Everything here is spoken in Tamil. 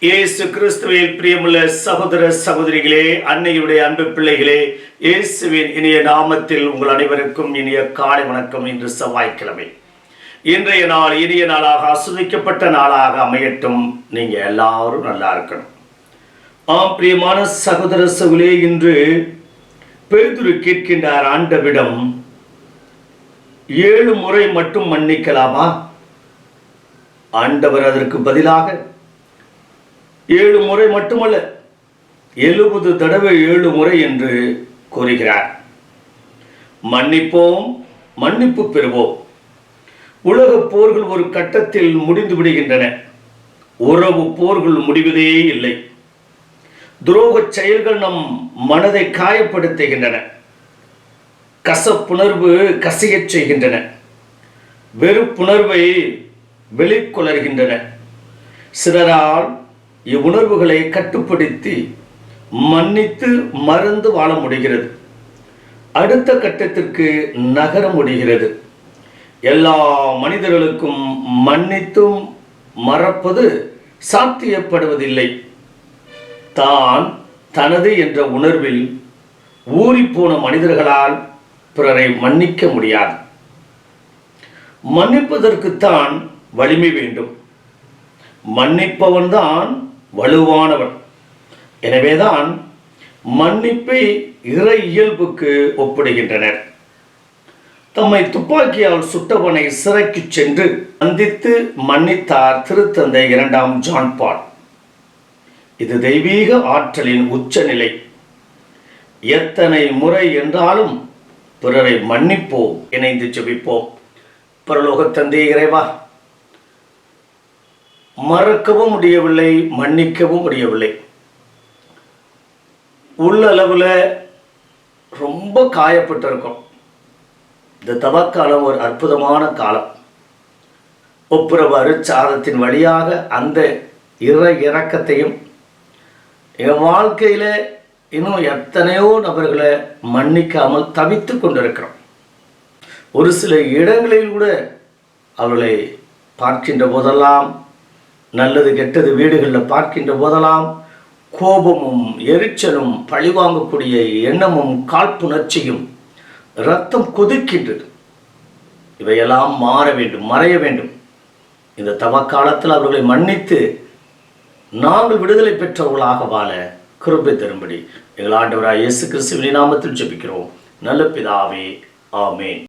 இயேசு கிறிஸ்துவில் பிரியமுள்ள சகோதர சகோதரிகளே, அன்னையுடைய அன்பு பிள்ளைகளே, இயேசுவின் இனிய நாமத்தில் உங்கள் அனைவருக்கும் இனிய காலை வணக்கம். இன்று செவ்வாய்க்கிழமை. இன்றைய நாள் இனிய நாளாக, ஆசீர்வதிக்கப்பட்ட நாளாக அமையட்டும். நீங்க எல்லாரும் நல்லா இருக்கணும். பிரியமான சகோதர சகோதரிகளே, இன்று பேதுரு கேட்கின்றார் ஆண்டவரிடம், 7 முறை மட்டும் மன்னிக்கலாமா? ஆண்டவர் அதற்கு பதிலாக 7 முறை மட்டுமல்ல, 70 தடவை 7 முறை என்று கூறுகிறார். மன்னிப்போம், மன்னிப்பு பெறுவோம். உலக போர்கள் ஒரு கட்டத்தில் முடிந்து விடுகின்றன. உறவு போர்கள் முடிவதே இல்லை. துரோக செயல்கள் நம் மனதை காயப்படுத்துகின்றன. கசப்புணர்வு கசியச் செய்கின்றன. வெறுப்புணர்வை வெளிக்கொணர்கின்றன. சிலரால் இவ்வுணர்வுகளை கட்டுப்படுத்தி மன்னித்து மறந்து வாழ முடிகிறது. அடுத்த கட்டத்திற்கு நகர முடிகிறது. எல்லா மனிதர்களுக்கும் மன்னித்தும் மறப்பது சாத்தியப்படுவதில்லை. தான் தனது என்ற உணர்வில் ஊறிப்போன மனிதர்களால் பிறரை மன்னிக்க முடியாது. மன்னிப்பதற்குத்தான் வலிமை வேண்டும். மன்னிப்பவன் தான் வலுவானவன். எனவேதான் மன்னிப்பை இறை இயல்புக்கு ஒப்பிடுகின்றனர். தம்மை துப்பாக்கியால் சுட்டவனை சிறைக்கு சென்று சந்தித்து மன்னித்தார் திருத்தந்தை 2ஆம் ஜான் பால். இது தெய்வீக ஆற்றலின் உச்சநிலை. எத்தனை முறை என்றாலும் பிறரை மன்னிப்போம். இணைந்து ஜெபிப்போம். பரலோக தந்தை இறைவா, மறக்கவும் முடியவில்லை, மன்னிக்கவும் முடியவில்லை. உள்ளளவில் ரொம்ப காயப்பட்டிருக்கோம். இந்த தவக்காலம் ஒரு அற்புதமான காலம். ஒப்புரவு அருட்சாதத்தின் வழியாக அந்த இரக்கத்தையும் என் வாழ்க்கையில் இன்னும் எத்தனையோ நபர்களை மன்னிக்காமல் தவித்து கொண்டிருக்கிறோம். ஒரு சில இடங்களில் கூட அவர்களை பார்க்கின்ற போதெல்லாம், நல்லது கெட்டது வீடுகளில் பார்க்கின்ற போதெல்லாம் கோபமும் எரிச்சலும் பழிவாங்கக்கூடிய எண்ணமும் காழ்ப்புணர்ச்சியும் இரத்தம் கொதிக்கின்றது. இவையெல்லாம் மாற வேண்டும், மறைய வேண்டும். இந்த தவக்காலத்தில் அவர்களை மன்னித்து நாங்கள் விடுதலை பெற்றவர்களாக வாழ கிருபை தரும்படி எங்கள் ஆண்டவராய் இயேசு கிறிஸ்துவின் நாமத்தில் ஜெபிக்கிறோம் நல்ல பிதாவே. ஆமென்.